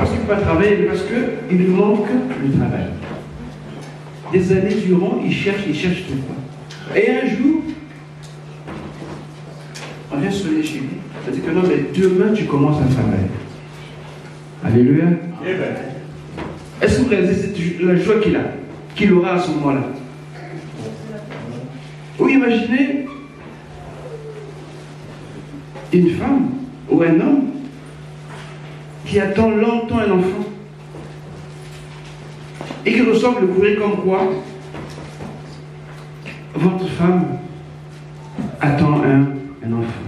parce qu'il ne peut pas travailler, mais parce qu'il lui manque le travail. Des années durant, il cherche tout quoi. Et un jour, on vient sonner chez lui. On dit que non, mais demain tu commences à travailler. Alléluia. Est-ce que vous réalisez la joie qu'il aura à ce moment-là? Ou imaginez une femme ou un homme qui attend longtemps un enfant et qui reçoit le courrier comme quoi votre femme attend un enfant.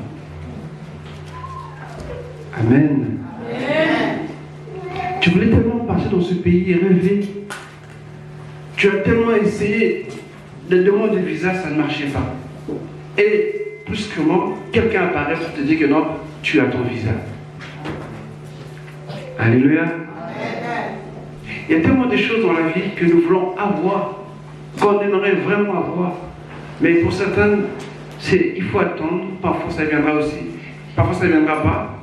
Amen. Tu voulais tellement partir dans ce pays et rêver. Tu as tellement essayé de demander de visa, ça ne marchait pas. Et brusquement, quelqu'un apparaît pour te dire que non, tu as ton visa. Alléluia. Il y a tellement de choses dans la vie que nous voulons avoir, qu'on aimerait vraiment avoir. Mais pour certains, il faut attendre. Parfois ça viendra aussi. Parfois ça ne viendra pas.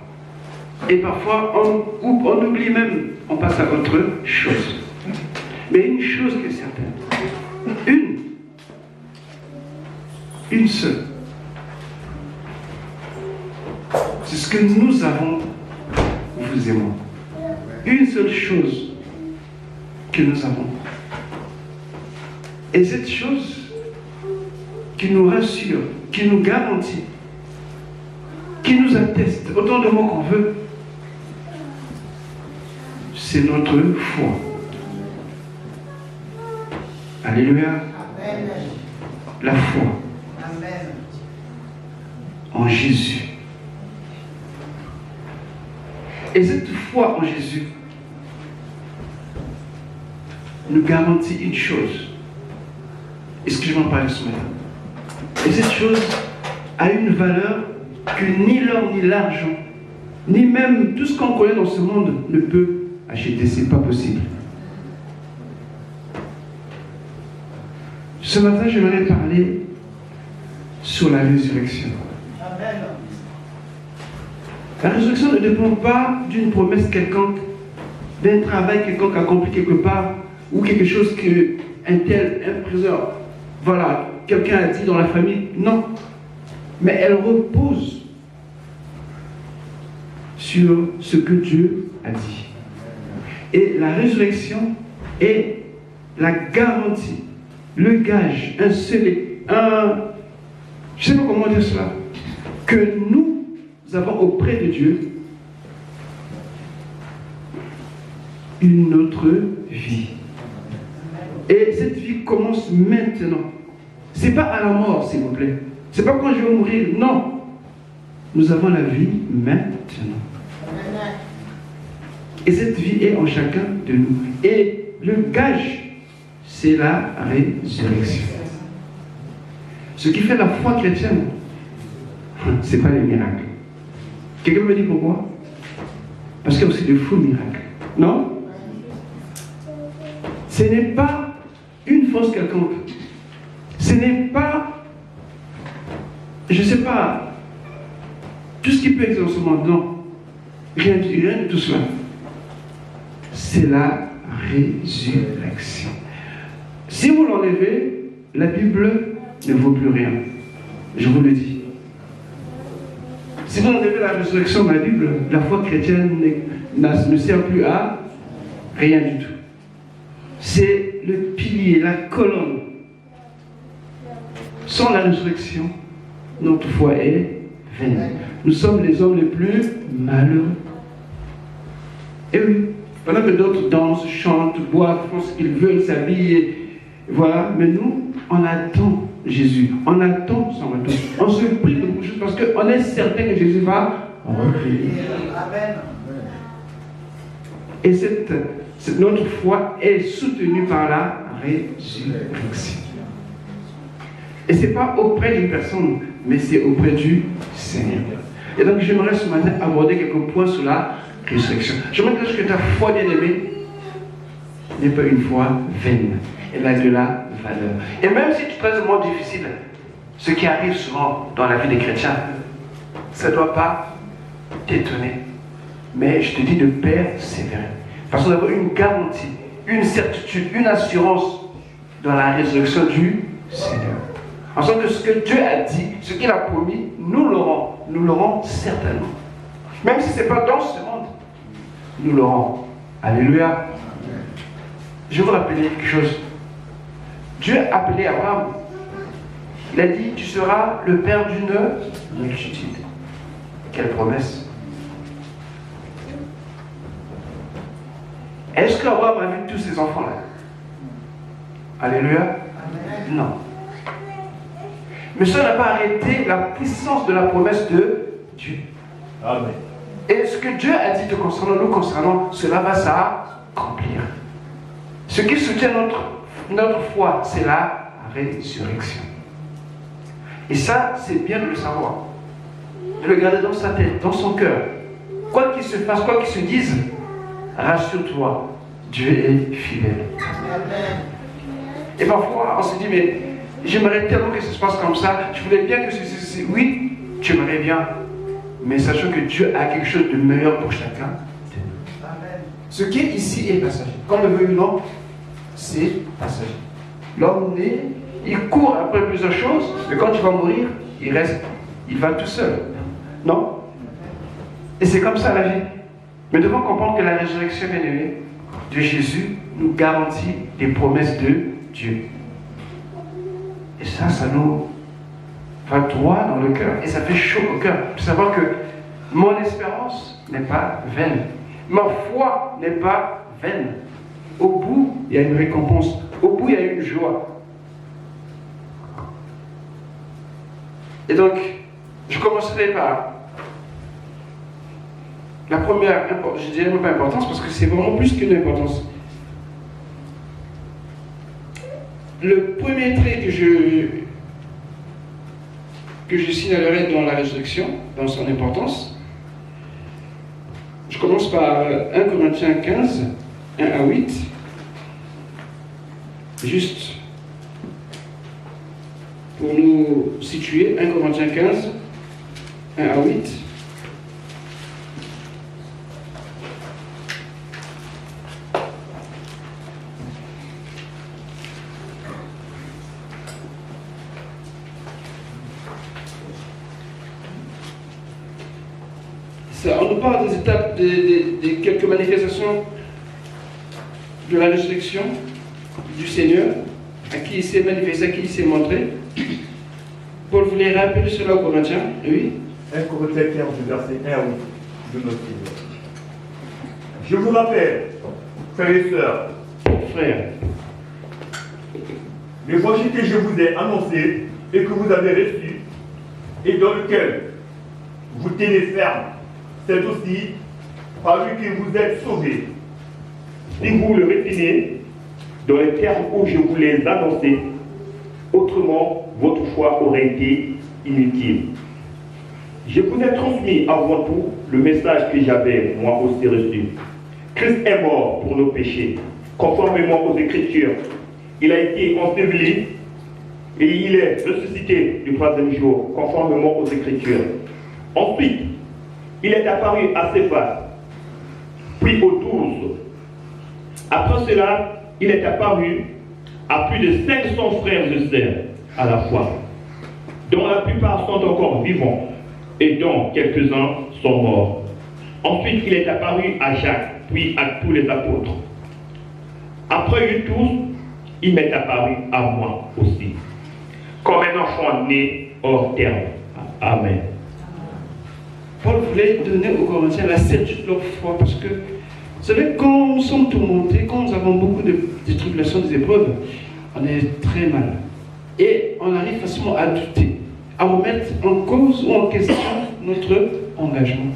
Et parfois on oublie même, on passe à autre chose. Mais une chose qui est certaine, une seule, c'est ce que nous avons, vous et moi. Une seule chose que nous avons. Et cette chose qui nous rassure, qui nous garantit, qui nous atteste, autant de mots qu'on veut, c'est notre foi. Alléluia. Amen. La foi. Amen. En Jésus. Et cette foi en Jésus nous garantit une chose. Est-ce que je vais en parler ce matin? Et cette chose a une valeur que ni l'or ni l'argent, ni même tout ce qu'on connaît dans ce monde ne peut acheter. Ce n'est pas possible. Ce matin, j'aimerais parler sur la résurrection. Amen. La résurrection ne dépend pas d'une promesse quelconque, d'un travail quelconque accompli quelque part, ou quelque chose qu'un tel, un présent, voilà, quelqu'un a dit dans la famille. Non. Mais elle repose sur ce que Dieu a dit. Et la résurrection est la garantie, le gage, un scellé, je ne sais pas comment dire cela, que nous avons auprès de Dieu une autre vie. Et cette vie commence maintenant. Ce n'est pas à la mort, s'il vous plaît. Ce n'est pas quand je vais mourir. Non. Nous avons la vie maintenant. Et cette vie est en chacun de nous. Et le gage, c'est la résurrection. Ce qui fait la foi chrétienne, ce n'est pas les miracles. Quelqu'un me dit pourquoi? Parce qu'il y a aussi de faux miracles. Non? Ce n'est pas une force quelconque. Ce n'est pas, je ne sais pas, tout ce qui peut être dans ce monde. Non. Rien de tout cela. C'est la résurrection. Si vous l'enlevez, la Bible ne vaut plus rien. Je vous le dis. Si vous enlevez la résurrection de la Bible, la foi chrétienne ne sert plus à rien du tout. C'est le pilier, la colonne. Sans la résurrection, notre foi est vaine. Nous sommes les hommes les plus malheureux. Et oui, pendant que d'autres dansent, chantent, boivent, font ce qu'ils veulent, s'habillent, voilà, mais nous, on attend Jésus, on attend son retour. On se prie de beaucoup de choses parce qu'on est certain que Jésus va revenir. Amen. Et notre foi est soutenue par la résurrection. Et ce n'est pas auprès d'une personne, mais c'est auprès du Seigneur. Et donc j'aimerais ce matin aborder quelques points sur la résurrection. J'aimerais dire que ta foi bien-aimée n'est pas une foi vaine. Elle a de la valeur. Et même si tu trouves un moment difficile, ce qui arrive souvent dans la vie des chrétiens, ça ne doit pas t'étonner. Mais je te dis de persévérer. Parce qu'on a une garantie, une certitude, une assurance dans la résurrection du Seigneur. En sorte que ce que Dieu a dit, ce qu'il a promis, nous l'aurons certainement. Même si ce n'est pas dans ce monde, nous l'aurons. Alléluia. Je vais vous rappeler quelque chose. Dieu a appelé Abraham. Il a dit, tu seras le père d'une multitude. Quelle promesse. Est-ce qu'Abraham a vu tous ces enfants-là? Alléluia. Amen. Non. Mais ça n'a pas arrêté la puissance de la promesse de Dieu. Amen. Et ce que Dieu a dit te concernant, nous concernant, cela va s'accomplir. Ce qui soutient notre foi, c'est la résurrection. Et ça, c'est bien de le savoir. De le garder dans sa tête, dans son cœur. Quoi qu'il se fasse, quoi qu'il se dise, rassure-toi, Dieu est fidèle. Amen. Et parfois, on se dit, mais j'aimerais tellement que ça se passe comme ça, je voulais bien que ceci. Oui, tu aimerais bien, mais sachant que Dieu a quelque chose de meilleur pour chacun de nous. Amen. Ce qui est ici est passager. Comme le veut ou non, c'est passager. L'homme né, il court après plusieurs choses, mais quand il va mourir, il va tout seul. Non? Et c'est comme ça la vie. Mais nous devons comprendre que la résurrection bien-aimée de Jésus nous garantit des promesses de Dieu. Et ça nous va droit dans le cœur. Et ça fait chaud au cœur. De savoir que mon espérance n'est pas vaine. Ma foi n'est pas vaine. Au bout, il y a une récompense. Au bout, il y a une joie. Et donc, je commencerai par la première, je dirais même pas importance, parce que c'est vraiment plus qu'une importance. Le premier trait que je signalerai dans la résurrection, dans son importance, je commence par 1 Corinthiens 15, 1 à 8. Juste pour nous situer, 1 Corinthiens 15, 1 à 8. On nous parle des étapes, des quelques manifestations de la résurrection du Seigneur, à qui il s'est manifesté, à qui il s'est montré. Paul voulait rappeler cela aux Corinthiens, oui. 1 Corinthiens 15, verset 1 à 8 de notre livre. Je vous rappelle, frères et sœurs, Frères, l'évangile que je vous ai annoncé et que vous avez reçu, et dans lequel vous tenez ferme, c'est aussi par lui que vous êtes sauvés. Si vous le retenez dans les termes où je vous les annoncé, autrement votre foi aurait été inutile. Je vous ai transmis avant tout le message que j'avais moi aussi reçu. Christ est mort pour nos péchés, conformément aux Écritures. Il a été enseveli et il est ressuscité du troisième jour, conformément aux Écritures. Ensuite, il est apparu à Céphas, puis aux 12. Après cela, il est apparu à plus de 500 frères et sœurs à la fois, dont la plupart sont encore vivants et dont quelques-uns sont morts. Ensuite, il est apparu à Jacques, puis à tous les apôtres. Après eux tous, il m'est apparu à moi aussi, comme un enfant né hors terme. Amen. Paul voulait donner aux Corinthiens la certitude de leur foi, parce que, vous savez, quand nous sommes tourmentés, quand nous avons beaucoup de tribulations, des épreuves, on est très mal. Et on arrive facilement à douter, à remettre en cause ou en question notre engagement.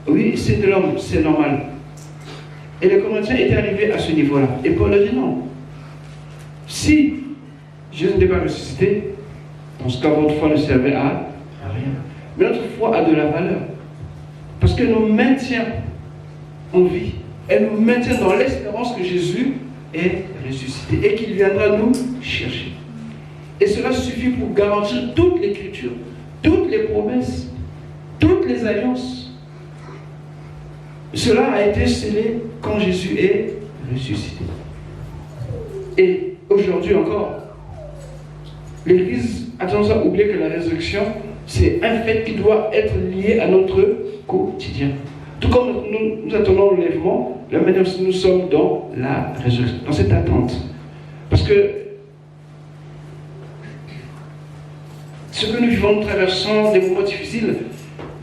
Oui, c'est de l'homme, c'est normal. Et les Corinthiens étaient arrivés à ce niveau-là. Et Paul a dit non. Si Jésus n'était pas ressuscité, dans ce cas, votre foi ne servait à rien. Mais notre foi a de la valeur. Parce qu'elle nous maintient en vie. Elle nous maintient dans l'espérance que Jésus est ressuscité et qu'il viendra nous chercher. Et cela suffit pour garantir toute l'écriture, toutes les promesses, toutes les alliances. Cela a été scellé quand Jésus est ressuscité. Et aujourd'hui encore, l'Église a tendance à oublier que la résurrection, c'est un fait qui doit être lié à notre quotidien. Tout comme nous attendons l'enlèvement, la manière dont nous sommes dans la résurrection, dans cette attente. Parce que ce que nous vivons, nous traversons des moments difficiles,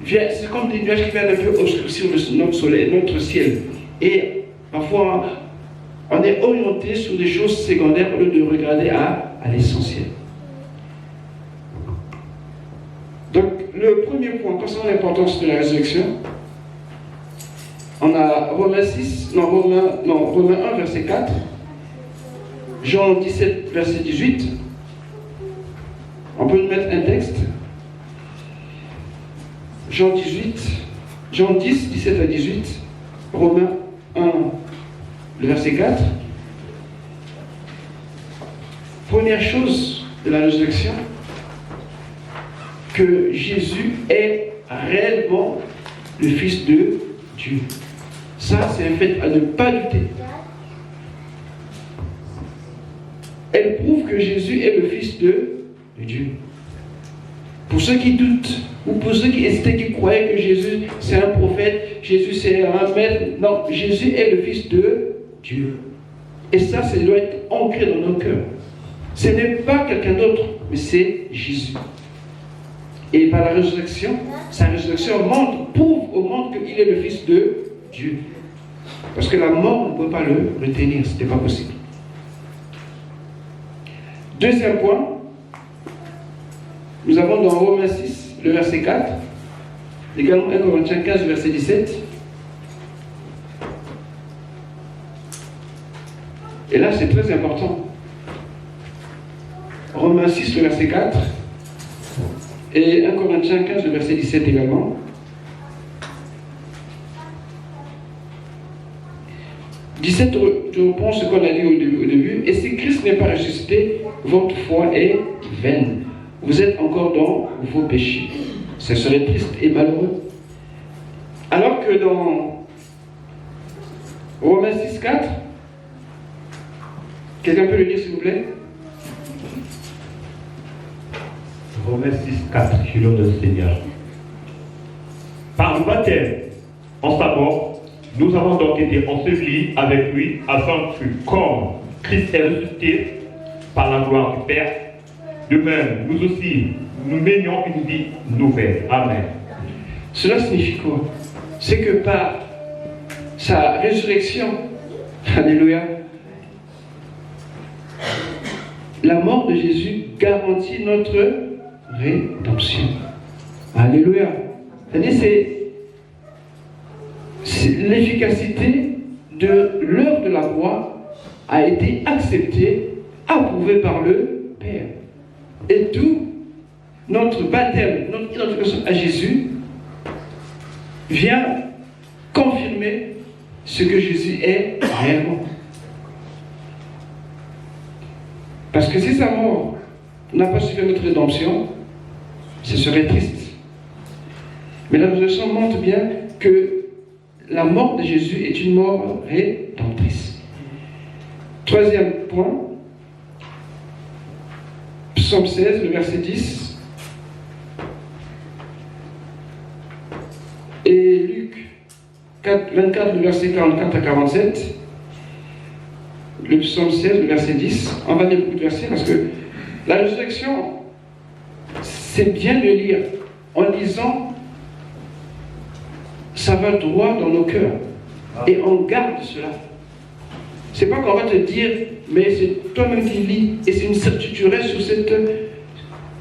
c'est comme des nuages qui viennent un peu obscurcir notre soleil, notre ciel. Et parfois, on est orienté sur des choses secondaires au lieu de regarder à l'essentiel. Donc, le premier point concernant l'importance de la résurrection, on a Romains 1, verset 4, Jean 17, verset 18. On peut nous mettre un texte. Jean 10, 17 à 18, Romains 1, le verset 4. Première chose de la résurrection, que Jésus est réellement le Fils de Dieu. Ça, c'est un fait à ne pas douter. Elle prouve que Jésus est le Fils de Dieu. Pour ceux qui doutent, ou pour ceux qui hésitaient, qui croyaient que Jésus c'est un prophète, Jésus c'est un maître, non, Jésus est le Fils de Dieu. Et ça doit être ancré dans nos cœurs. Ce n'est pas quelqu'un d'autre, mais c'est Jésus. Et par la résurrection, sa résurrection prouve au monde qu'il est le Fils de Dieu. Parce que la mort ne peut pas le retenir, ce n'était pas possible. Deuxième point, nous avons dans Romains 6, le verset 4, également 1 Corinthiens 15, verset 17. Et là, c'est très important. Romains 6, le verset 4, et 1 Corinthiens 15, le verset 17 également. « 17, je reprends ce qu'on a dit au début. Et si Christ n'est pas ressuscité, votre foi est vaine. Vous êtes encore dans vos péchés. » Ce serait triste et malheureux. Alors que dans Romains 6, 4, quelqu'un peut le lire s'il vous plaît? Romains 6, 4, je l'homme du Seigneur. Par le baptême, en sa mort, nous avons donc été ensevelis avec lui, afin que, comme Christ est ressuscité par la gloire du Père, de même, nous aussi, nous menions une vie nouvelle. Amen. Cela signifie quoi? C'est que par sa résurrection, alléluia, la mort de Jésus garantit notre rédemption. Alléluia. C'est-à-dire, l'efficacité de l'œuvre de la croix a été acceptée, approuvée par le Père. Et d'où notre baptême, notre identification à Jésus vient confirmer ce que Jésus est réellement. Parce que si sa mort n'a pas suivi notre rédemption, ce serait triste. Mais la résurrection montre bien que la mort de Jésus est une mort rédemptrice. Troisième point, Psaume 16, le verset 10. Et Luc 24, le verset 44 à 47. Le Psaume 16, le verset 10. On va lire beaucoup de versets parce que la résurrection, c'est bien de lire. En lisant, ça va droit dans nos cœurs. Et on garde cela. C'est pas qu'on va te dire, mais c'est toi-même qui lis. Et c'est une certitude, tu restes sur cette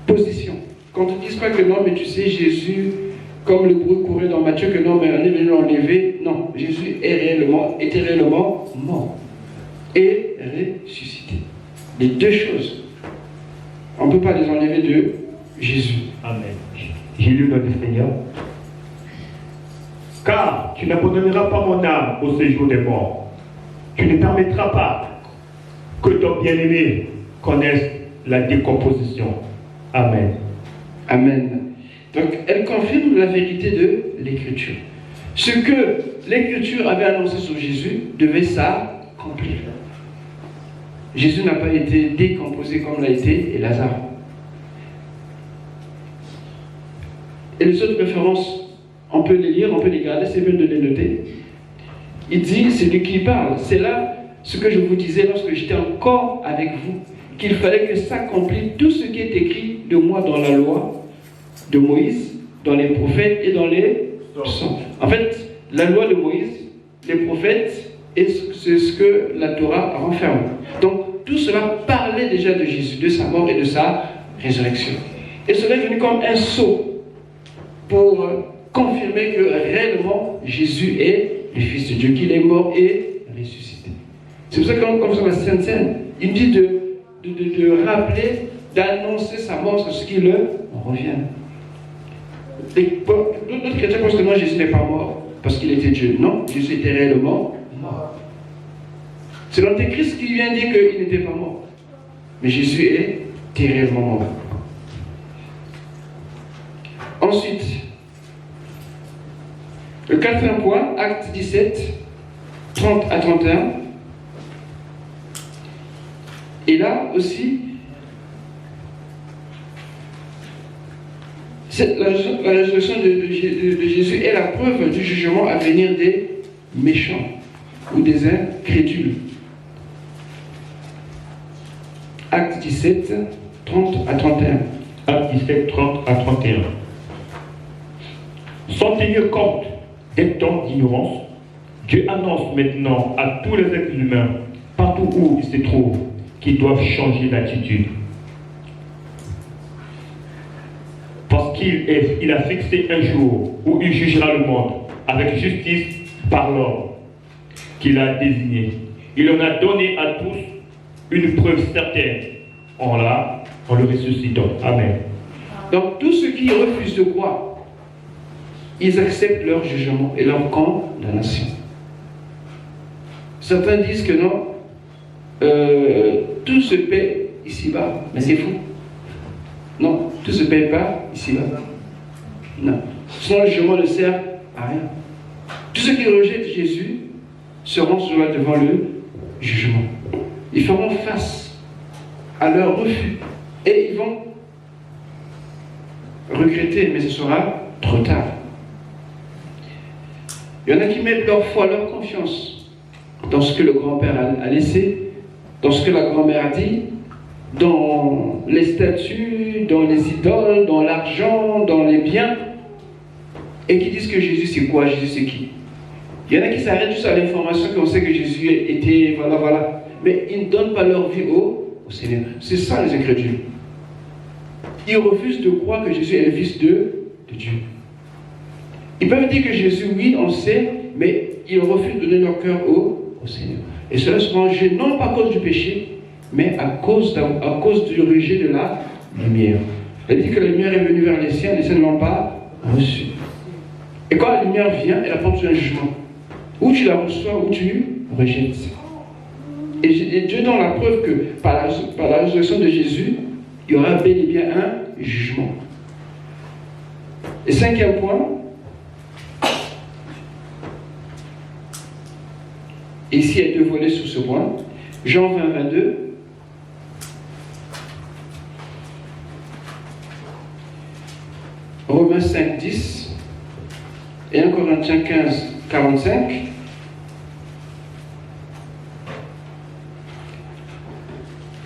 position. Qu'on ne te dise pas que non, mais tu sais, Jésus, comme le bruit courait dans Matthieu, que non, mais on est venu l'enlever. Non, Jésus était réellement mort. Et ressuscité. Les deux choses. On ne peut pas les enlever de Jésus. Amen. J'ai lu notre Seigneur. Car tu n'abandonneras pas mon âme au séjour des morts. Tu ne permettras pas que ton bien-aimé connaisse la décomposition. Amen. Amen. Donc, elle confirme la vérité de l'Écriture. Ce que l'Écriture avait annoncé sur Jésus devait s'accomplir. Jésus n'a pas été décomposé comme l'a été Lazare. Et les autres références, on peut les lire, on peut les garder, c'est bien de les noter. Il dit, c'est lui qui parle. C'est là ce que je vous disais lorsque j'étais encore avec vous, qu'il fallait que s'accomplisse tout ce qui est écrit de moi dans la loi de Moïse, dans les prophètes et dans les psaumes. En fait, la loi de Moïse, les prophètes, c'est ce que la Torah renferme. Donc, tout cela parlait déjà de Jésus, de sa mort et de sa résurrection. Et cela est venu comme un sceau pour confirmer que réellement Jésus est le Fils de Dieu, qu'il est mort et ressuscité. C'est pour ça que comme sur la Sainte Seine, il dit de rappeler, d'annoncer sa mort sur ce qui le revient. D'autres chrétiens pensent que non, Jésus n'est pas mort parce qu'il était Dieu. Non, Jésus était réellement mort. C'est l'Antéchrist qui vient dire qu'il n'était pas mort. Mais Jésus était réellement mort. Ensuite, le quatrième point, Acte 17, 30 à 31. Et là aussi, la résurrection de Jésus est la preuve du jugement à venir des méchants ou des incrédules. Acte 17, 30 à 31. Acte 17, 30 à 31. Sans tenir compte des temps d'ignorance, Dieu annonce maintenant à tous les êtres humains, partout où ils se trouvent, qu'ils doivent changer d'attitude. Parce qu'il a fixé un jour où il jugera le monde avec justice par l'ordre qu'il a désigné. Il en a donné à tous une preuve certaine en le ressuscitant. Amen. Donc tous ceux qui refusent de croire, ils acceptent leur jugement et leur condamnation. Certains disent que non, tout se paie ici-bas, mais c'est fou. Non, tout ne se paie pas ici-bas. Non. Sinon, le jugement ne sert à rien. Tous ceux qui rejettent Jésus seront souvent devant le jugement. Ils feront face à leur refus et ils vont regretter, mais ce sera trop tard. Il y en a qui mettent leur foi, leur confiance dans ce que le grand-père a laissé, dans ce que la grand-mère a dit, dans les statues, dans les idoles, dans l'argent, dans les biens, et qui disent que Jésus c'est quoi, Jésus c'est qui. Il y en a qui s'arrêtent juste à l'information qu'on sait que Jésus était, voilà, mais ils ne donnent pas leur vie au Seigneur. C'est ça les incrédules. Ils refusent de croire que Jésus est le Fils de Dieu. Ils peuvent dire que Jésus, oui, on sait, mais ils refusent de donner leur cœur au Seigneur. Et cela se mange non pas à cause du péché, mais à cause du rejet de la lumière. Elle dit que la lumière est venue vers les siens ne l'ont pas reçue. Et quand la lumière vient, elle apporte un jugement. Ou tu la reçois, ou tu rejettes. Et Dieu donne la preuve que par la résurrection de Jésus, il y aura bel et bien un jugement. Et cinquième point, et ici il y a deux volets sur ce point, Jean 20, 22. Romains 5, 10 et 1 Corinthiens 15, 45.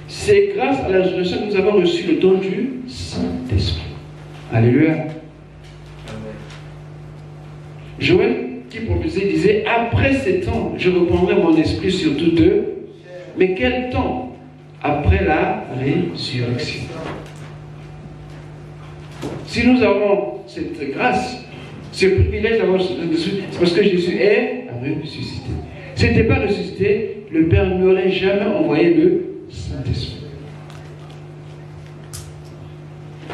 C'est grâce à la résurrection que nous avons reçu le don du Saint-Esprit. Alléluia. Joël, qui prophétisait, disait: après ces temps, je reprendrai mon esprit sur tous eux. Mais quel temps? Après la résurrection. Si nous avons cette grâce, ce privilège d'avoir ce dessus, c'est parce que Jésus est ressuscité. S'il n'était pas ressuscité, le Père n'aurait jamais envoyé le Saint-Esprit.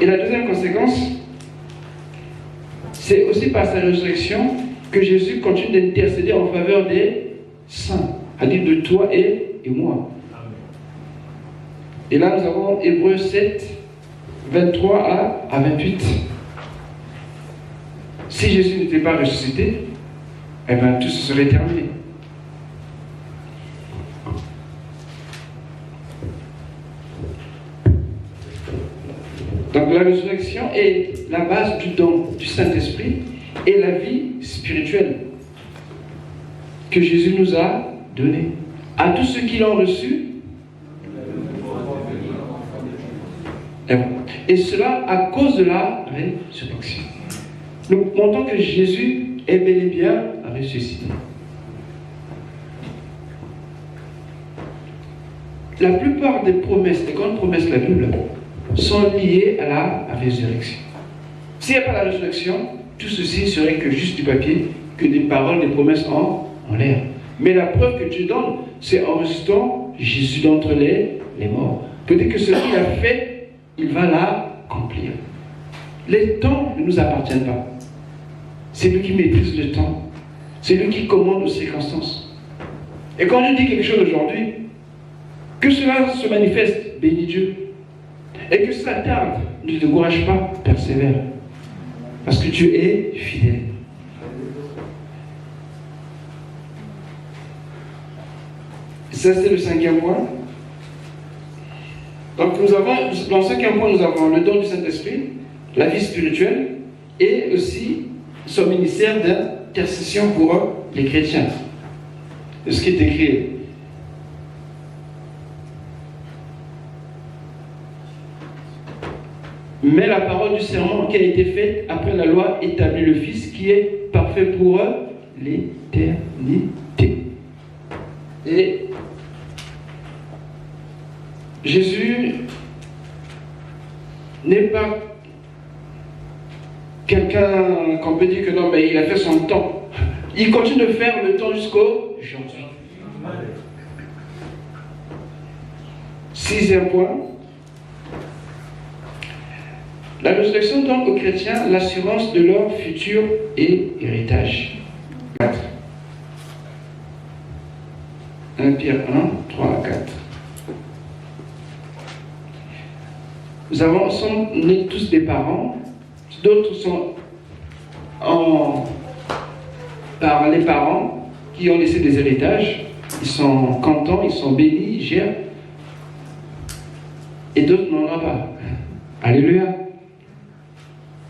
Et la deuxième conséquence, c'est aussi par sa résurrection que Jésus continue d'intercéder en faveur des saints, c'est-à-dire de toi et moi. Et là, nous avons Hébreux 7, 23 à 28. Si Jésus n'était pas ressuscité, eh bien tout se serait terminé. Donc la résurrection est la base du don du Saint-Esprit et la vie spirituelle que Jésus nous a donnée. À tous ceux qui l'ont reçu, et cela à cause de la résurrection. Nous montrons que Jésus est bel et bien ressuscité. La plupart des promesses, des grandes promesses de la Bible, sont liées à la résurrection. S'il n'y a pas la résurrection, tout ceci serait que juste du papier, que des paroles, des promesses en l'air. Mais la preuve que Dieu donne, c'est en ressuscitant Jésus d'entre les morts. Peut-être que ce qu'il a fait, il va l'accomplir. Les temps ne nous appartiennent pas. C'est lui qui maîtrise le temps. C'est lui qui commande aux circonstances. Et quand je dis quelque chose aujourd'hui, que cela se manifeste, bénis Dieu. Et que ça tarde, ne te décourage pas, persévère. Parce que Dieu est fidèle. Ça, c'est le 5e point. Donc, nous avons, dans le 5e point, nous avons le don du Saint-Esprit, la vie spirituelle, et aussi son ministère d'intercession pour les chrétiens. C'est ce qui est écrit. Mais la parole du serment qui a été faite après la loi établit le Fils qui est parfait pour l'éternité. Et Jésus n'est pas quelqu'un qu'on peut dire que non, mais il a fait son temps. Il continue de faire le temps jusqu'au aujourd'hui. 6e point. La résurrection donne aux chrétiens l'assurance de leur futur et héritage. 4. 1 Pierre 1, 3 à 4. Nous sommes nés tous des parents, d'autres sont par les parents qui ont laissé des héritages, ils sont contents, ils sont bénis, ils gèrent, et d'autres n'en ont pas. Alléluia.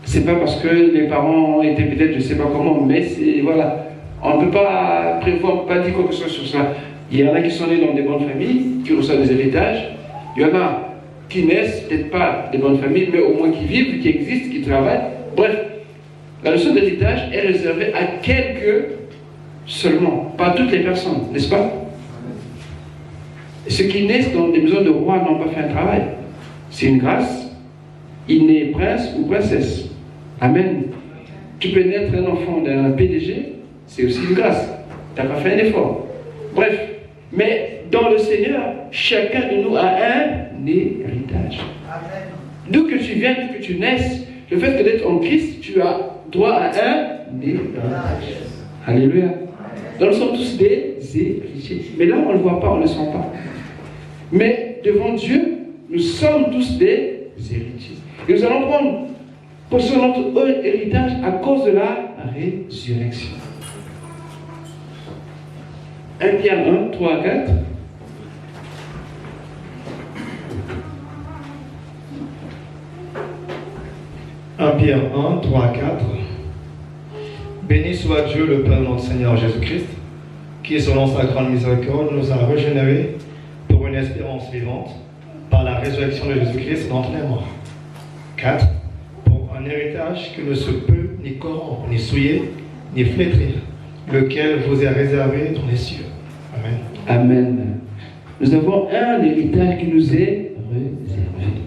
C'est pas parce que les parents étaient peut-être, je ne sais pas comment, mais c'est, voilà. On ne peut pas prévoir, on ne peut pas dire quoi que ce soit sur ça. Il y en a qui sont nés dans des bonnes familles, qui reçoivent des héritages. Il y en a qui naissent, peut-être pas des bonnes familles, mais au moins qui vivent, qui existent, qui travaillent. Bref, la notion d'héritage est réservée à quelques seulement, pas à toutes les personnes, n'est-ce pas? Et ceux qui naissent dans des maisons de rois n'ont pas fait un travail. C'est une grâce. Il naît prince ou princesse. Amen. Tu peux naître un enfant d'un PDG, c'est aussi une grâce. Tu n'as pas fait un effort. Bref, mais dans le Seigneur, chacun de nous a un héritage. D'où que tu viennes, d'où que tu naisses, le fait que d'être en Christ, tu as droit à un héritage. Alléluia. Donc nous sommes tous des héritiers. Mais là, on ne le voit pas, on ne le sent pas. Mais devant Dieu, nous sommes tous des héritiers. Et nous allons prendre pour notre héritage à cause de la résurrection. 1 Pierre 1, 3 à 4. Pierre 1, 3 à 4. Béni soit Dieu, le Père de notre Seigneur Jésus-Christ, qui, selon sa grande miséricorde, nous a régénérés pour une espérance vivante, par la résurrection de Jésus-Christ d'entre les morts. 4. Pour un héritage qui ne se peut ni corrompre, ni souiller, ni flétrir, lequel vous est réservé dans les cieux. Amen. Amen. Nous avons un héritage qui nous est réservé.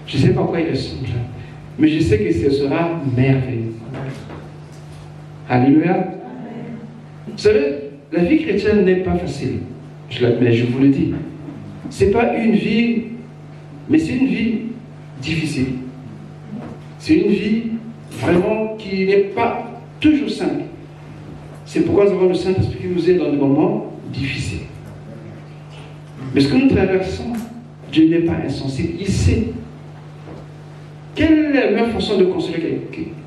Je ne sais pas pourquoi il est simple, mais je sais que ce sera merveilleux. Alléluia. Vous savez, la vie chrétienne n'est pas facile. Je l'admets, je vous le dis. Ce n'est pas une vie, mais c'est une vie difficile. C'est une vie vraiment qui n'est pas toujours simple. C'est pourquoi nous avons le Saint-Esprit qui nous aide dans des moments difficiles. Mais ce que nous traversons, Dieu n'est pas insensible. Il sait. Quelle est la meilleure façon de consoler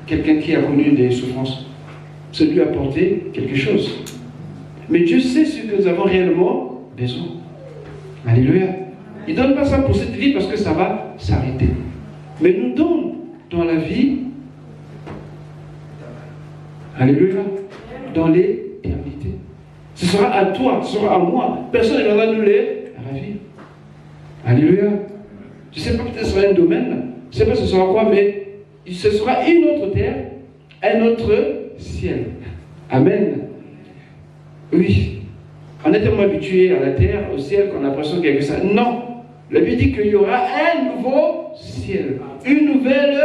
quelqu'un qui a connu des souffrances? c'est de lui apporter quelque chose. Mais Dieu sait ce que nous avons réellement besoin. Alléluia. Il ne donne pas ça pour cette vie parce que ça va s'arrêter. Mais il nous donne dans la vie, alléluia, dans l'éternité. Ce sera à toi, ce sera à moi. Personne ne viendra nous les ravir. Alléluia. Je ne sais pas, peut-être ce sera un domaine, je ne sais pas ce sera quoi, mais ce sera une autre terre, un autre ciel. Amen. Oui. On est tellement habitué à la terre, au ciel, qu'on a l'impression qu'il y a que ça. Non. La Bible dit qu'il y aura un nouveau ciel, une nouvelle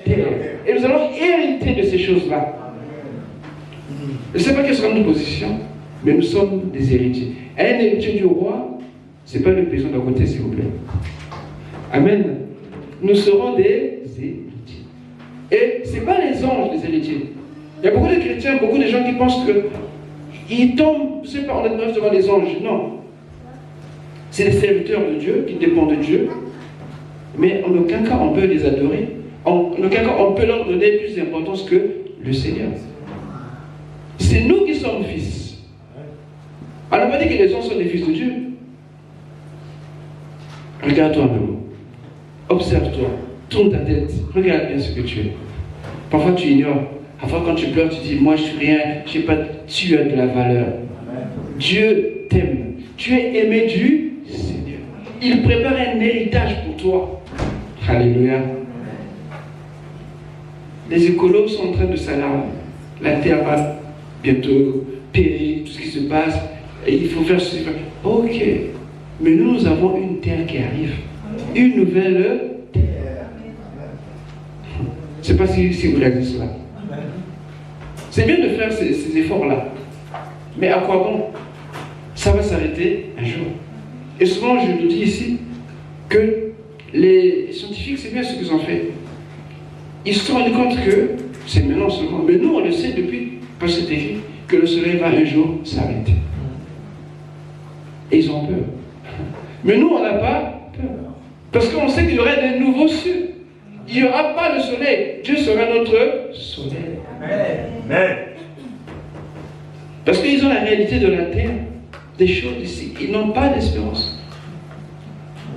terre. Et nous allons hériter de ces choses-là. Je ne sais pas quelle sera notre position, mais nous sommes des héritiers. Un héritier du roi, ce n'est pas le paysan d'à côté, s'il vous plaît. Amen. Nous serons des héritiers. Et ce n'est pas les anges, les héritiers. Il y a beaucoup de chrétiens, beaucoup de gens qui pensent qu'ils tombent, je ne sais pas, on est devant les anges. Non. C'est les serviteurs de Dieu qui dépendent de Dieu. Mais en aucun cas on peut les adorer. En aucun cas on peut leur donner plus d'importance que le Seigneur. C'est nous qui sommes fils. On n'a pas dit que les anges sont des fils de Dieu. Regarde-toi un peu. Observe-toi. Tourne ta tête. Regarde bien ce que tu es. Parfois tu ignores. Parfois quand tu pleures, tu dis, moi je suis rien, je sais pas, tu as de la valeur. Dieu t'aime. Tu es aimé du Seigneur. Il prépare un héritage pour toi. Alléluia. Les écolos sont en train de s'alarmer. La terre va bientôt périr, tout ce qui se passe. Et il faut faire ceci. Ok. Mais nous avons une terre qui arrive. Une nouvelle terre. Je ne sais pas si vous réalisez cela. C'est bien de faire ces efforts-là. Mais à quoi bon? Ça va s'arrêter un jour. Et souvent, je nous dis ici que les scientifiques, c'est bien ce qu'ils ont fait. Ils se sont rendus compte que, c'est maintenant seulement, mais nous on le sait depuis, parce que c'est écrit, que le soleil va un jour s'arrêter. Et ils ont peur. Mais nous, on n'a pas peur. Parce qu'on sait qu'il y aura des nouveaux cieux. Il n'y aura pas le soleil. Dieu sera notre soleil. Amen. Parce qu'ils ont la réalité de la terre, des choses ici. Ils n'ont pas d'espérance.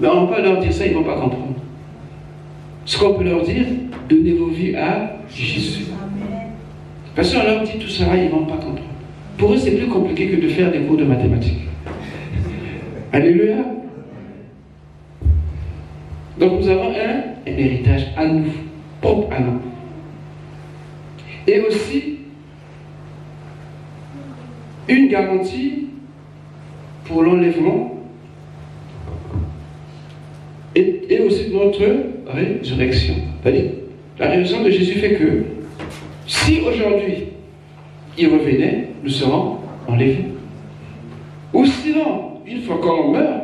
Mais on peut leur dire ça, ils ne vont pas comprendre. Ce qu'on peut leur dire, donnez vos vies à Jésus. Parce qu'on leur dit tout ça, ils ne vont pas comprendre. Pour eux, c'est plus compliqué que de faire des cours de mathématiques. Alléluia. Donc nous avons un héritage à nous, propre à nous. Et aussi, une garantie pour l'enlèvement et aussi notre résurrection. C'est-à-dire, la résurrection de Jésus fait que si aujourd'hui il revenait, nous serons enlevés. Ou sinon, une fois qu'on meurt,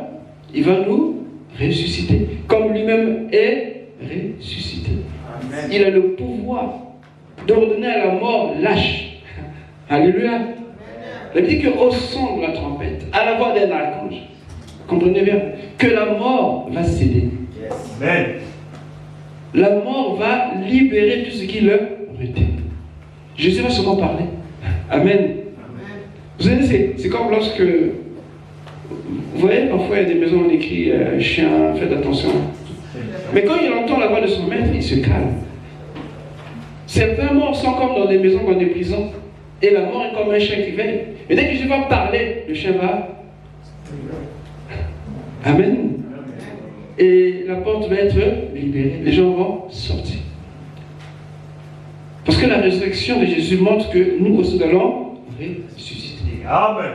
il va nous ressusciter, comme lui-même est ressuscité. Amen. Il a le pouvoir d'ordonner à la mort lâche. Alléluia. Il dit qu'au son de la trompette, à la voix d'un archange, comprenez bien, que la mort va céder. Amen. La mort va libérer tout ce qui le retient. Jésus va seulement parler. Amen. Vous savez, c'est comme lorsque, vous voyez, parfois il y a des maisons où on écrit chien, faites attention. Mais quand il entend la voix de son maître, il se calme. Certains morts sont comme dans des maisons, dans des prisons. Et la mort est comme un chien qui veille. Mais dès que Jésus va parler, le chien va. Amen. Et la porte va être libérée. Les gens vont sortir. Parce que la résurrection de Jésus montre que nous aussi allons ressusciter. Amen.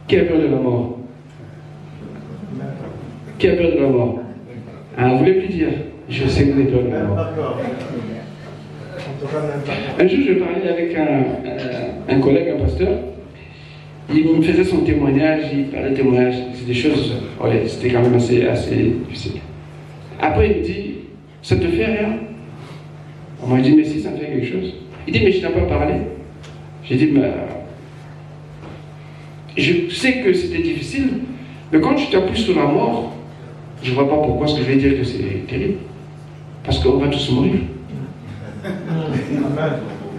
Qui a peur de la mort? Qui a peur de la mort? Vous ne voulez plus dire. Je sais que vous avez peur de la mort. Un jour, je parlais avec un collègue, un pasteur. Il me faisait son témoignage, il parlait de témoignage. C'est des choses, ouais, c'était quand même assez difficile. Après, il me dit, ça te fait rien? On m'a dit, mais si, ça me fait quelque chose. Il dit, mais je n'ai pas parlé. J'ai dit, mais je sais que c'était difficile, mais quand tu t'appuies sur la mort, je ne vois pas pourquoi ce que je vais dire que c'est terrible. Parce qu'on va tous mourir.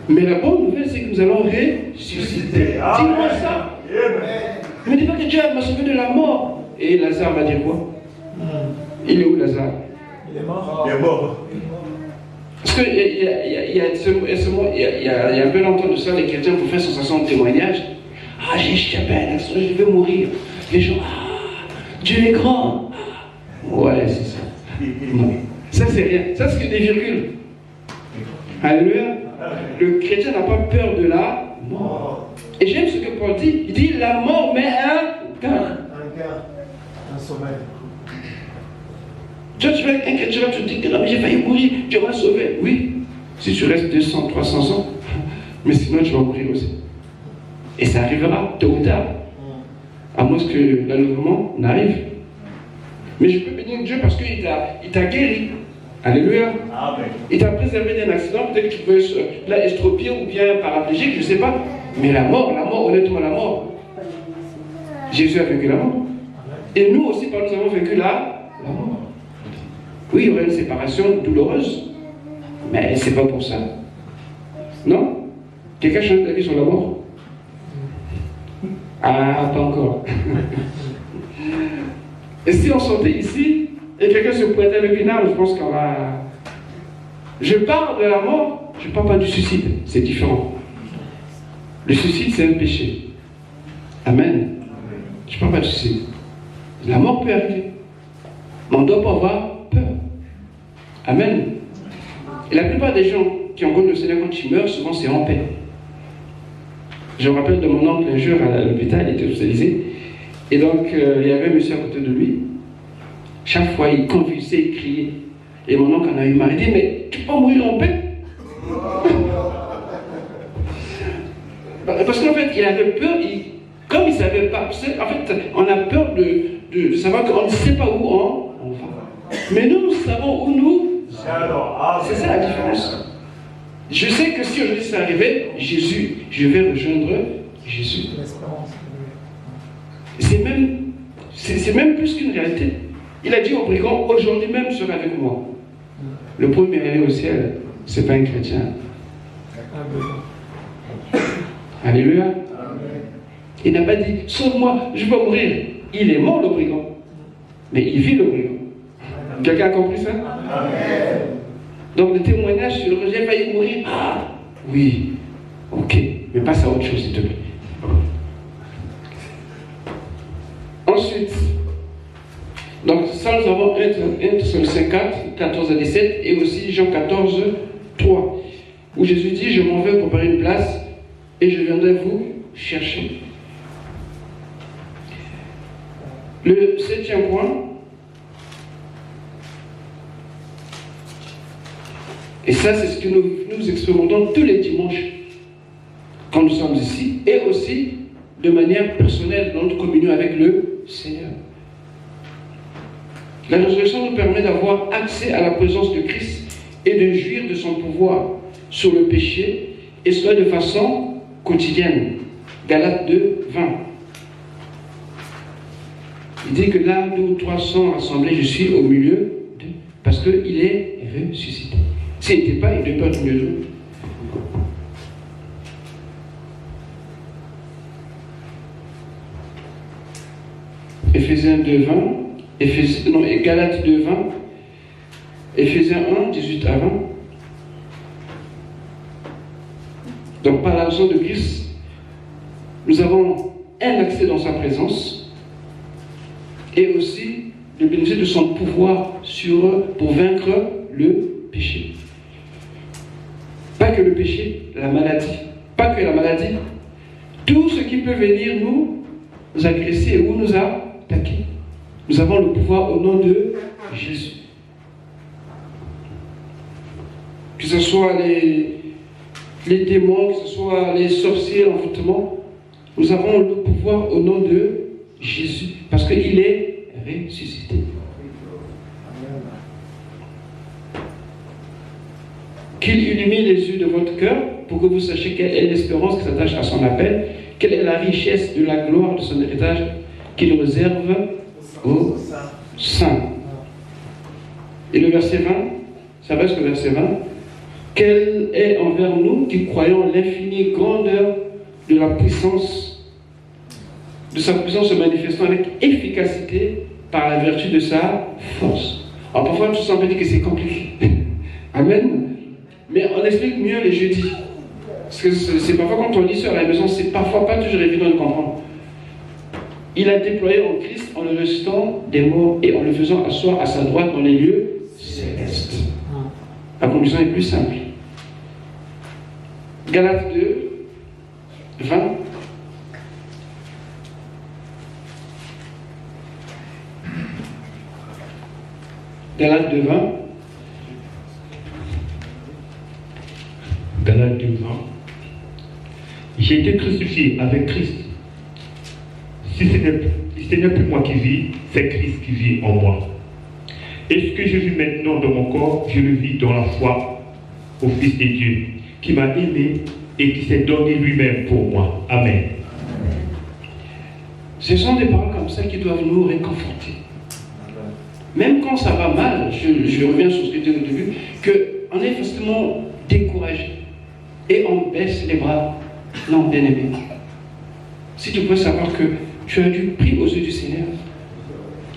Mais la bonne nouvelle, c'est que nous allons ressusciter. Dis-moi ça. Ne me dis pas que Dieu m'a sauvé de la mort. Et Lazare va dire quoi? Il est où Lazare? Il est mort. Il est mort. Parce qu'il y a un peu longtemps de ça, les chrétiens pour faire sensation de témoignage. Ah, j'ai échappé à un accident, je vais mourir. Les gens, ah, Dieu est grand. Ouais, c'est ça. Non. Ça, c'est rien. Ça, c'est que des virgules. Alléluia. Le chrétien n'a pas peur de la mort. Et j'aime ce que Paul dit. Il dit la mort met un cœur. Un sommeil. Tu vois, un chrétien va te dire que non, mais j'ai failli mourir, Dieu m'a sauvé. Oui, si tu restes 200, 300 ans, mais sinon tu vas mourir aussi. Et ça arrivera tôt ou tard, à moins que l'enlèvement n'arrive. Mais je peux bénir Dieu parce qu'il t'a guéri. Alléluia. Amen. Il t'a préservé d'un accident, peut-être qu'il pouvait être estropié ou bien paraplégique, je ne sais pas. Mais la mort, honnêtement, la mort. Jésus a vécu la mort. Et nous aussi, nous avons vécu la mort. Oui, il y aurait une séparation douloureuse, mais c'est pas pour ça. Non? Quelqu'un change d'avis sur la mort? Ah, pas encore. Et si on sortait ici, et quelqu'un se pointait avec une arme, je pense qu'on va... Je parle de la mort, je ne parle pas du suicide, c'est différent. Le suicide, c'est un péché. Amen. Je ne parle pas du suicide. La mort peut arriver, mais on ne doit pas avoir peur. Amen. Et la plupart des gens qui ont connu le Seigneur quand ils meurent, souvent c'est en paix. Je me rappelle de mon oncle un jour à l'hôpital, il était hospitalisé. Et donc il y avait un monsieur à côté de lui. Chaque fois il convulsait, il criait. Et mon oncle en a eu marre. Il dit, mais tu peux pas mourir en paix? Parce qu'en fait il avait peur, comme il ne savait pas, en fait on a peur de savoir qu'on ne sait pas où on va. Mais nous savons où nous. C'est ça la différence. Je sais que si aujourd'hui c'est arrivé, Jésus, je vais rejoindre Jésus. C'est même plus qu'une réalité. Il a dit aux brigands, aujourd'hui même sera avec moi. Le premier aller au ciel, c'est pas un chrétien. Alléluia. Il n'a pas dit, sauve-moi, je vais mourir. Il est mort le brigand. Mais il vit le brigand. Quelqu'un a compris ça? Amen. Donc le témoignage sur j'ai failli mourir. Ah, oui, ok, mais passe à autre chose s'il te plaît. Ensuite, donc ça nous avons 1 Thessaloniciens 4, 14 à 17 et aussi Jean 14, 3, où Jésus dit, je m'en vais préparer une place et je viendrai vous chercher. Le 7e point, et ça c'est ce que nous expérimentons tous les dimanches quand nous sommes ici, et aussi de manière personnelle dans notre communion avec le Seigneur. La résurrection nous permet d'avoir accès à la présence de Christ et de jouir de son pouvoir sur le péché, et cela de façon quotidienne. Galates 2, 20. Il dit que là, 2 ou 3 sont rassemblés, je suis au milieu d'eux, parce qu'il est ressuscité. S'il n'était pas, il ne devait pas être au milieu d'eux. Éphésiens 2, 20, Galates 2, 20, Éphésiens 1, 18 à 20. Donc par la raison de Christ, nous avons un accès dans sa présence et aussi le bénéfice de son pouvoir pour vaincre le péché. Pas que le péché, la maladie. Pas que la maladie. Tout ce qui peut venir nous agresser ou nous attaquer. Nous avons le pouvoir au nom de Jésus. Que ce soit les démons, que ce soit les sorciers, l'envoûtement, nous avons le pouvoir au nom de Jésus. Parce qu'il est ressuscité. Qu'il illumine les yeux de votre cœur pour que vous sachiez quelle est l'espérance qui s'attache à son appel, quelle est la richesse de la gloire de son héritage qu'il réserve aux saints. Et le verset 20, ça reste le verset 20. Quelle est envers nous qui croyons l'infinie grandeur de la puissance, de sa puissance se manifestant avec efficacité par la vertu de sa force. Alors parfois tout ça on peut dire que c'est compliqué. Amen. Mais on explique mieux les jeudis. Parce que c'est parfois quand on lit ça à la maison, c'est parfois pas toujours évident de comprendre. Il a déployé en Christ en le ressuscitant des morts et en le faisant asseoir à sa droite dans les lieux célestes. La conclusion est plus simple. Galates 2, 20. Galates 2, 20. Galates 2, 20. J'ai été crucifié avec Christ. Si ce n'est plus moi qui vis, c'est Christ qui vit en moi. Et ce que je vis maintenant dans mon corps, je le vis dans la foi au Fils de Dieu, qui m'a aimé et qui s'est donné lui-même pour moi. Amen. Ce sont des paroles comme ça qui doivent nous réconforter. Même quand ça va mal, je reviens sur ce que tu disais au début, qu'on est facilement découragé et on baisse les bras. Non, bien-aimé. Si tu peux savoir que tu as du prix aux yeux du Seigneur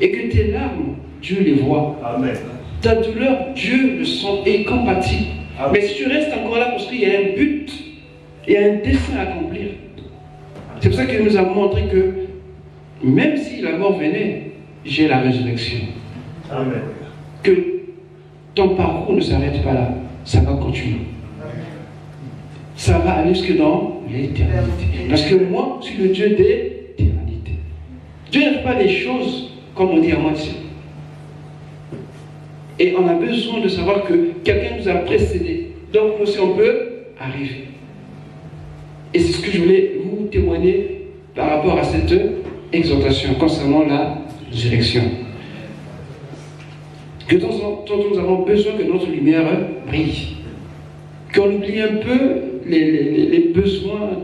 et que tes larmes, Dieu les voit. Amen. Ta douleur, Dieu le sent et compatit. Amen. Mais si tu restes encore là parce qu'il y a un but, il y a un dessein à accomplir. C'est pour ça qu'il nous a montré que même si la mort venait, j'ai la résurrection. Amen. Que ton parcours ne s'arrête pas là, ça va continuer. Ça va aller jusque dans l'éternité. Parce que moi, je suis le Dieu d'éternité. Dieu n'aime pas les choses comme on dit à moitié. Et on a besoin de savoir que quelqu'un nous a précédés. Donc nous aussi on peut arriver. Et c'est ce que je voulais vous témoigner par rapport à cette exhortation concernant la résurrection. Que de temps en temps nous avons besoin que notre lumière brille. Qu'on oublie un peu les besoins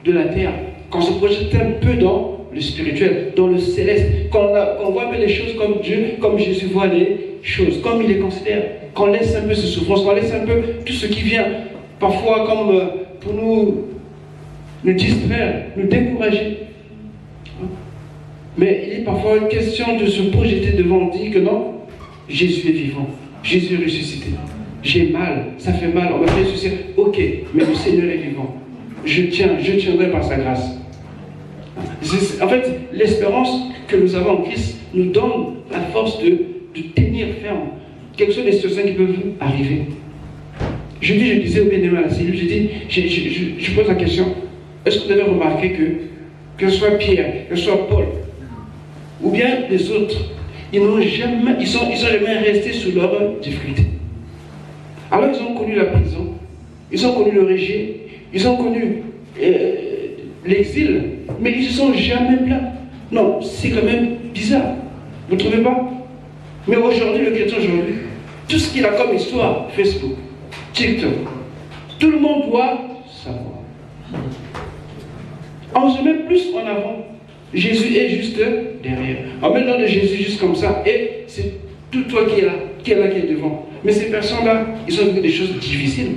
de la terre. Qu'on se projette un peu dans le spirituel, dans le céleste. Qu'on voit un peu les choses comme Dieu, comme Jésus voit les choses, comme il les considère. Qu'on laisse un peu ses souffrances, qu'on laisse un peu tout ce qui vient. Parfois comme pour nous distraire, nous décourager. Mais il est parfois une question de se projeter devant, dire que non, Jésus est vivant, Jésus est ressuscité. J'ai mal, ça fait mal, on m'a fait ressusciter. Ok, mais le Seigneur est vivant. Je tiendrai par sa grâce. En fait, l'espérance que nous avons en Christ nous donne la force de tenir ferme. Quelles sont les situations qui peuvent arriver. Je disais au bien-aimé à la cellule, je pose la question, est-ce que vous avez remarqué que ce soit Pierre, que ce soit Paul, ou bien les autres, ils sont jamais restés sous leur difficulté. Alors ils ont connu la prison, ils ont connu le rejet, ils ont connu l'exil, mais ils ne se sont jamais plaints. Non, c'est quand même bizarre. Vous ne trouvez pas? Mais aujourd'hui, le chrétien aujourd'hui, tout ce qu'il a comme histoire, Facebook, TikTok, tout le monde doit savoir. On se met plus en avant. Jésus est juste derrière. On met le nom de Jésus juste comme ça, et c'est tout toi qui est là, qui est devant. Mais ces personnes-là, ils ont vécu des choses difficiles.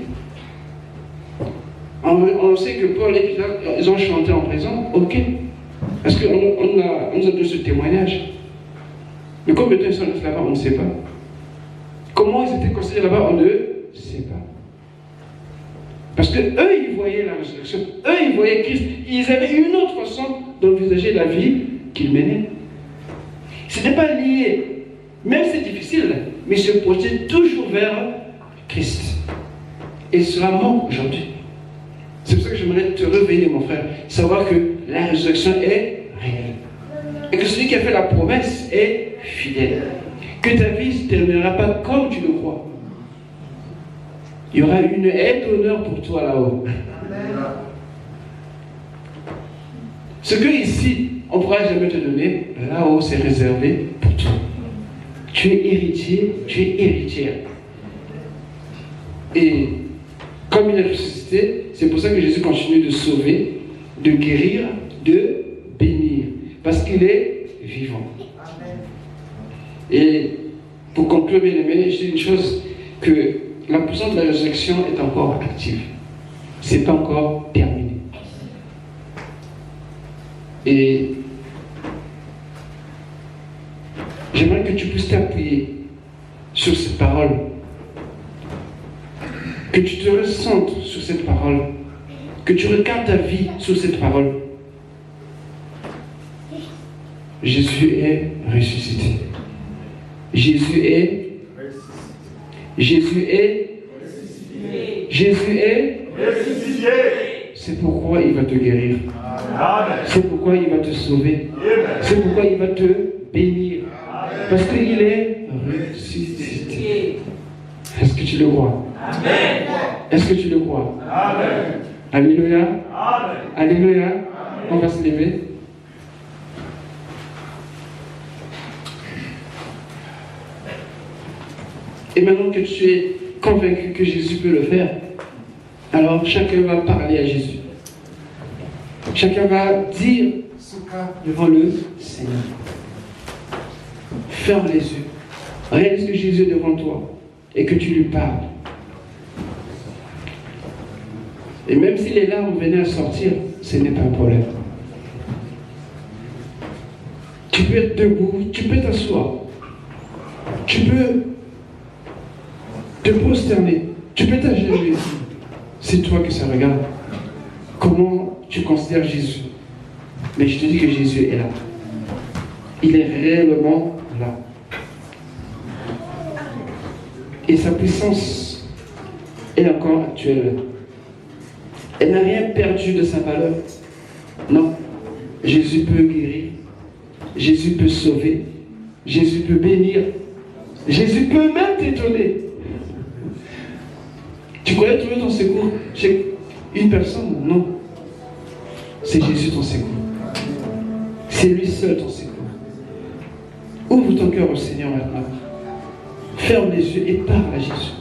On sait que Paul et Pierre, ils ont chanté en prison, ok. Parce qu'on nous a donné ce témoignage. Mais combien de temps ils sont restés là-bas, on ne sait pas. Comment ils étaient considérés là-bas, on ne sait pas. Parce que eux, ils voyaient la résurrection. Eux, ils voyaient Christ. Ils avaient une autre façon d'envisager la vie qu'ils menaient. Ce n'était pas lié. Même si c'est difficile, mais ils se projetaient toujours vers Christ. Et cela manque aujourd'hui. C'est pour ça que j'aimerais te réveiller, mon frère. Savoir que la résurrection est réelle. Et que celui qui a fait la promesse est fidèle. Que ta vie ne se terminera pas comme tu le crois. Il y aura une aide d'honneur pour toi là-haut. Ce que ici, on ne pourra jamais te donner, là-haut, c'est réservé pour toi. Tu es héritier, tu es héritière. Et comme il est ressuscité, c'est pour ça que Jésus continue de sauver, de guérir, de bénir. Parce qu'il est vivant. Et pour conclure, bien aimé, je dis une chose, que la puissance de la résurrection est encore active. C'est pas encore terminé. Et j'aimerais que tu puisses t'appuyer sur cette parole, que tu te ressentes sur cette parole, que tu regardes ta vie sur cette parole. Jésus est ressuscité. Jésus est Ressuscité. C'est pourquoi il va te guérir. Amen. C'est pourquoi il va te sauver. Amen. C'est pourquoi il va te bénir. Parce qu'il est ressuscité. Est-ce que tu le crois? Amen. Est-ce que tu le crois? Amen. Alléluia. Amen. Alléluia. On va se lever. Et maintenant que tu es convaincu que Jésus peut le faire, alors chacun va parler à Jésus. Chacun va dire son cas devant le Seigneur. Ferme les yeux. Réalise que Jésus est devant toi et que tu lui parles. Et même si les larmes venaient à sortir, ce n'est pas un problème. Tu peux être debout, tu peux t'asseoir. Tu peux te prosterner, tu peux t'agenouiller. C'est toi que ça regarde. Comment tu considères Jésus? Mais je te dis que Jésus est là. Il est réellement là. Et sa puissance est encore actuelle. Elle n'a rien perdu de sa valeur. Non. Jésus peut guérir. Jésus peut sauver. Jésus peut bénir. Jésus peut même t'étonner. Tu connais trouver ton secours chez une personne? Non. C'est Jésus ton secours. C'est lui seul ton secours. Ouvre ton cœur au Seigneur maintenant. Ferme les yeux et parle à Jésus.